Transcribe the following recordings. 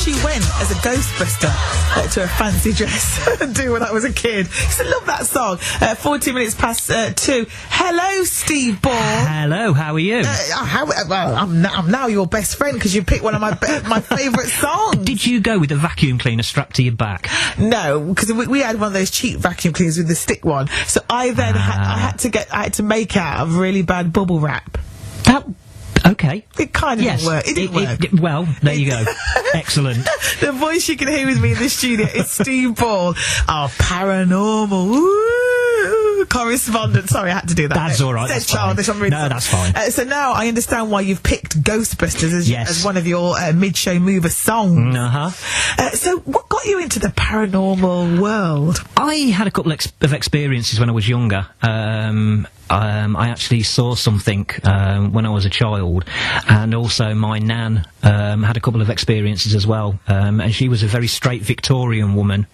she went as a Ghostbuster to a fancy dress and do when I was a kid. I used to love that song. 40 minutes past 2. Hello, Steve Ball. Hello, how are you? I'm now your best friend because you picked one of my favourite songs. Did you go with a vacuum cleaner strapped to your back? No, because we had one of those cheap vacuum cleaners with the stick one. So I then I had to make out of really bad bubble wrap. Okay. It kind of didn't work. It didn't work. Well, there you go. Excellent. The voice you can hear with me in the studio is Steve Ball, our paranormal correspondent. Sorry, I had to do that. That's all right. That's childish. I'm really sorry. That's fine. So now I understand why you've picked Ghostbusters as one of your mid-show mover songs. So what got you into the paranormal world? I had a couple of experiences when I was younger. I actually saw something when I was a child, and also my nan had a couple of experiences as well, and she was a very straight Victorian woman,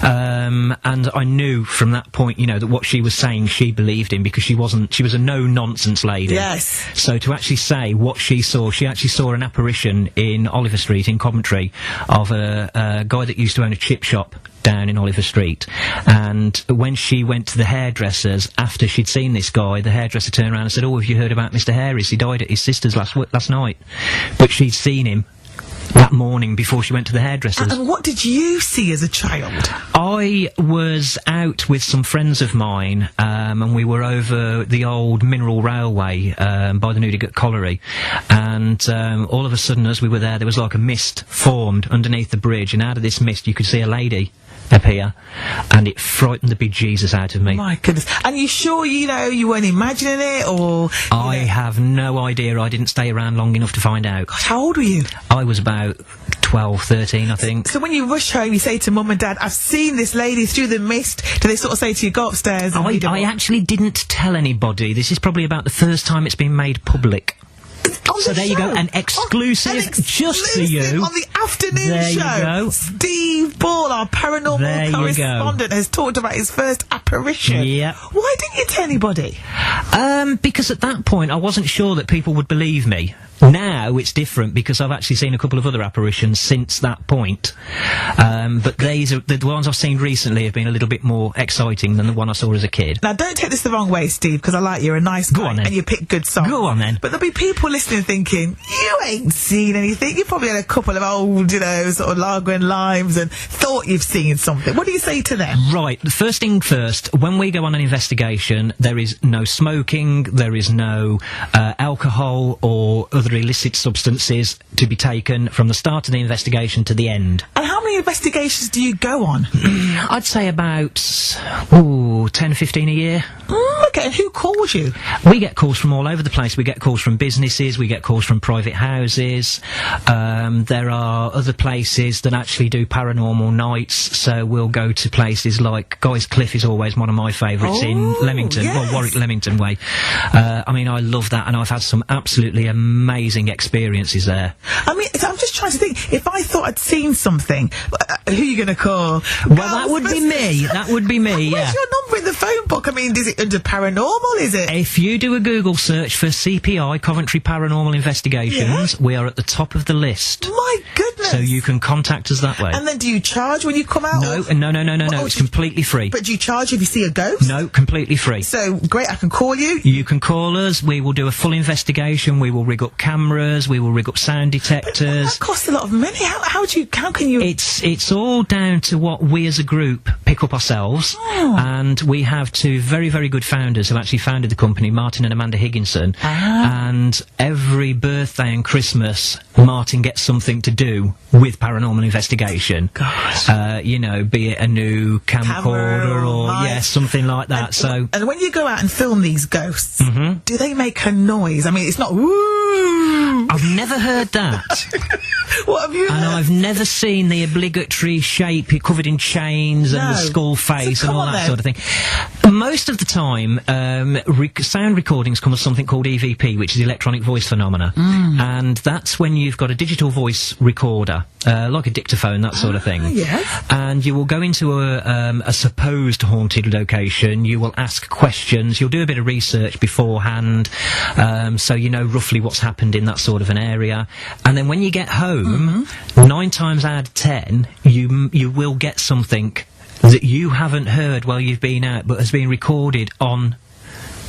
and I knew from that point, that what she was saying she believed in, because she was a no-nonsense lady. Yes. So to actually say what she actually saw an apparition in Oliver Street in Coventry of a guy that used to own a chip shop down in Oliver Street, and when she went to the hairdressers after she'd seen this guy, the hairdresser turned around and said, "Oh, have you heard about Mr. Harris? He died at his sister's last night." But she'd seen him that morning before she went to the hairdressers. And what did you see as a child? I was out with some friends of mine, and we were over the old mineral railway by the Newdigate Colliery, and all of a sudden as we were there was like a mist formed underneath the bridge, and out of this mist you could see a lady appear, and it frightened the bejesus out of me. My goodness. And you sure, you weren't imagining it, or... I have no idea. I didn't stay around long enough to find out. Gosh, how old were you? I was about 12, 13, I think. So when you rush home, you say to Mum and Dad, "I've seen this lady through the mist." Do they sort of say to you, "Go upstairs"? And I actually didn't tell anybody. This is probably about the first time it's been made public. So there you go, an exclusive just for you. On the afternoon show. There you go. Steve Ball, our paranormal correspondent, has talked about his first apparition. Yeah. Why didn't you tell anybody? Because at that point I wasn't sure that people would believe me. Now it's different because I've actually seen a couple of other apparitions since that point. But the ones I've seen recently have been a little bit more exciting than the one I saw as a kid. Now don't take this the wrong way, Steve, because I like you're a nice guy and you pick good songs. Go on then. But there'll be people listening thinking, you ain't seen anything. You probably had a couple of old, sort of lager and limes and thought you've seen something. What do you say to them? Right, the first thing first, when we go on an investigation, there is no smoking, there is no alcohol or other illicit substances to be taken from the start of the investigation to the end. And how many investigations do you go on? I'd say about 10, 15 a year. Okay, and who calls you? We get calls from all over the place. We get calls from businesses, we get calls from private houses. There are other places that actually do paranormal nights, so we'll go to places like Guy's Cliff is always one of my favourites in Leamington, well, Warwick Leamington way. I mean, I love that, and I've had some absolutely amazing experiences there. I mean, I'm just trying to think, if I thought I'd seen something, who are you going to call? Well, that would be me. That would be me, Where's your number in the phone book? I mean, is it under paranormal, is it? If you do a Google search for CPI, Coventry Paranormal Investigations, we are at the top of the list. My goodness. So you can contact us that way. And then do you charge when you come out? No, it's completely free. But do you charge if you see a ghost? No, completely free. So, great, I can call you? You can call us, we will do a full investigation, we will rig up cameras, we will rig up sound detectors. But that costs a lot of money. How can you... It's all down to what we as a group pick up ourselves, and we have two very, very good founders who actually founded the company, Martin and Amanda Higginson, and every birthday and Christmas, Martin gets something to do with paranormal investigation. Gosh. Be it a new camcorder or something like that. And when you go out and film these ghosts, do they make a noise? I mean, it's not woo. I've never heard that. What have you heard? And I've never seen the obligatory shape covered in chains and the skull face and all that sort of thing. Most of the time, sound recordings come with something called EVP, which is electronic voice phenomena, and that's when you've got a digital voice recorder, like a dictaphone, that sort of thing. Yes. And you will go into a supposed haunted location. You will ask questions. You'll do a bit of research beforehand, so you know roughly what's happened in that sort of an area. And then when you get home, 9 times out of 10, you will get something that you haven't heard while you've been out, but has been recorded on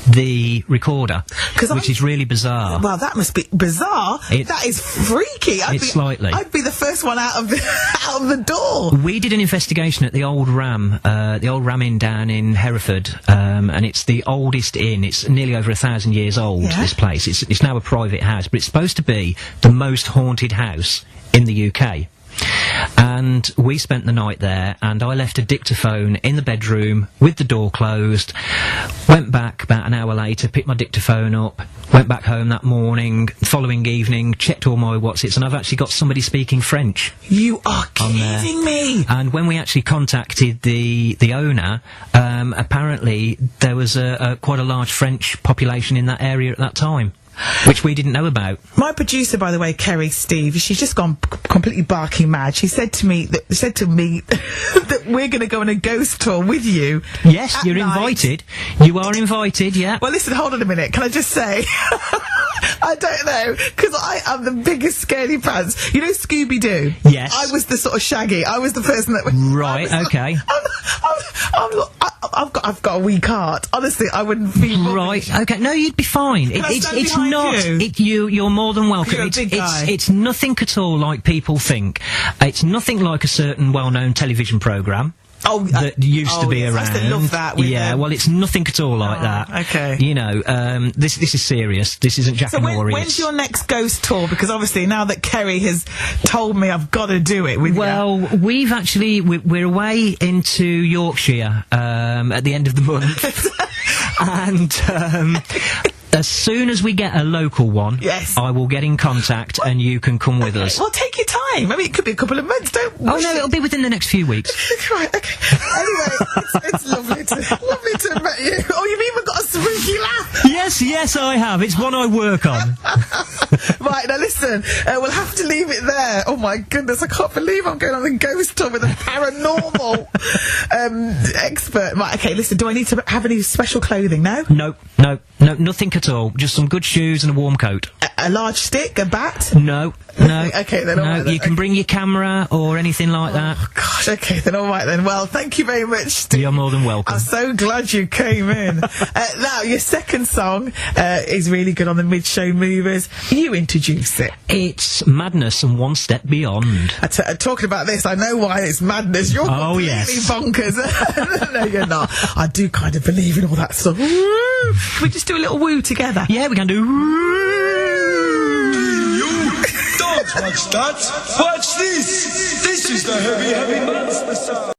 the recorder, which is really bizarre. Well, that must be bizarre. That is freaky. Slightly. I'd be the first one out of the door. We did an investigation at the old Ram Inn down in Hereford, and it's the oldest inn. It's nearly over 1,000 years old. Yeah. This place. It's now a private house, but it's supposed to be the most haunted house in the UK. And we spent the night there, and I left a dictaphone in the bedroom with the door closed, went back about an hour later, picked my dictaphone up, went back home that morning, following evening, checked all my whatsits, and I've actually got somebody speaking French. You are kidding me! And when we actually contacted the owner, apparently there was quite a large French population in that area at that time, which we didn't know about. My producer, by the way, Kerry Steve, she's just gone completely barking mad. She said to me that we're going to go on a ghost tour with you. Yes, you're invited. You are invited, yeah. Well, listen, hold on a minute. Can I just say, I don't know, because I am the biggest scaredy pants. You know Scooby-Doo? Yes. I was the sort of Shaggy. I was the person that... Right, okay. I've got a weak heart. Honestly, I wouldn't feel... Right, okay. No, you'd be fine. It's not... You're more than welcome. You're a big guy. It's nothing at all like people think. It's nothing like a certain well-known television programme. That used to be around. I love that. Well, it's nothing at all like that. Okay. You know, this is serious. This isn't Jack and Laurie. When's your next ghost tour? Because obviously now that Kerry has told me I've got to do it with you. Well, we're away into Yorkshire at the end of the month, and. As soon as we get a local one, yes, I will get in contact and you can come with us. Well, take your time. I mean, it could be a couple of months. No, it'll be within the next few weeks. Right, okay. Anyway, it's lovely to have met you. Oh, you've even got a spooky laugh. Yes, I have. It's one I work on. Right, now listen, we'll have to leave it there. Oh my goodness, I can't believe I'm going on a ghost tour with a paranormal expert. Right, okay, listen, do I need to have any special clothing now? No, nothing at all. Just some good shoes and a warm coat. A large stick? A bat? No. Okay, then all right, then. You can bring your camera or anything like that. Oh, gosh, okay, then all right then. Well, thank you very much, Steve. You're more than welcome. I'm so glad you came in. Now, your second song is really good on the mid-show movers. You introduce it. It's Madness and One Step Beyond. Talking about this, I know why it's madness. You're completely bonkers. No, you're not. I do kind of believe in all that stuff. Can we just do a little woo together? Yeah, we can do woo. Don't watch that. Watch this. This is the heavy monster sound.